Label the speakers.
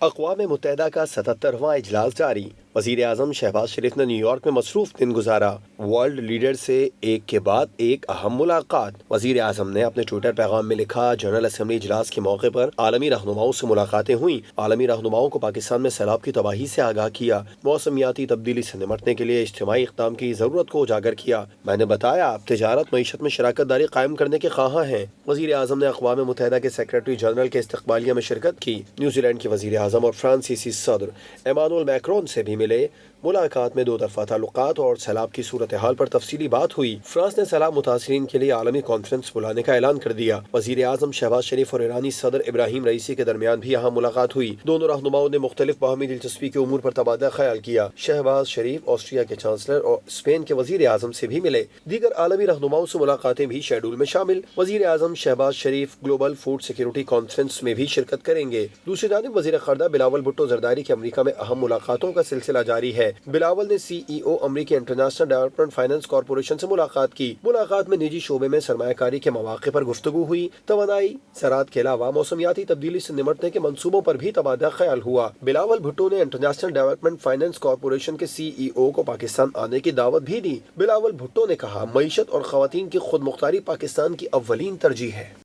Speaker 1: اقوام متحدہ کا 77واں اجلاس جاری۔ وزیر اعظم شہباز شریف نے نیو یارک میں مصروف دن گزارا۔ ورلڈ لیڈر سے ایک کے بعد ایک اہم ملاقات۔ وزیر اعظم نے اپنے ٹویٹر پیغام میں لکھا، جنرل اسمبلی اجلاس کے موقع پر عالمی رہنماؤں سے ملاقاتیں ہوئیں۔ عالمی رہنماؤں کو پاکستان میں سیلاب کی تباہی سے آگاہ کیا، موسمیاتی تبدیلی سے نمٹنے کے لیے اجتماعی اقدام کی ضرورت کو اجاگر کیا۔ میں نے بتایا، آپ تجارت معیشت میں شراکت داری قائم کرنے کے خواہاں ہیں۔ وزیر اعظم نے اقوام متحدہ کے سیکریٹری جنرل کے استقبالیہ میں شرکت کی۔ نیوزی لینڈ کے وزیر اعظم اور فرانسیسی صدر ایمانوئل میکرون سے بھی ملے۔ ملاقات میں دو طرفہ تعلقات اور سیلاب کی صورتحال پر تفصیلی بات ہوئی۔ فرانس نے سیلاب متاثرین کے لیے عالمی کانفرنس بلانے کا اعلان کر دیا۔ وزیر اعظم شہباز شریف اور ایرانی صدر ابراہیم رئیسی کے درمیان بھی اہم ملاقات ہوئی۔ دونوں رہنماؤں نے مختلف باہمی دلچسپی کے امور پر تبادلہ خیال کیا۔ شہباز شریف آسٹریا کے چانسلر اور اسپین کے وزیر اعظم سے بھی ملے۔ دیگر عالمی رہنماؤں سے ملاقاتیں بھی شیڈول میں شامل۔ وزیر اعظم شہباز شریف گلوبل فوڈ سیکیورٹی کانفرنس میں بھی شرکت کریں گے۔ دوسری جانب وزیر خارجہ بلاول بھٹو زرداری کی امریکہ میں اہم ملاقاتوں کا سلسلہ جاری ہے۔ بلاول نے سی ای او امریکی انٹرنیشنل ڈیولپمنٹ فائنانس کارپوریشن سے ملاقات کی۔ ملاقات میں نجی شعبے میں سرمایہ کاری کے مواقع پر گفتگو ہوئی۔ توانائی، زراعت کے علاوہ موسمیاتی تبدیلی سے نمٹنے کے منصوبوں پر بھی تبادلہ خیال ہوا۔ بلاول بھٹو نے انٹرنیشنل ڈیولپمنٹ فائنانس کارپوریشن کے سی ای او کو پاکستان آنے کی دعوت بھی دی۔ بلاول بھٹو نے کہا، معیشت اور خواتین کی خود مختاری پاکستان کی اولین ترجیح ہے۔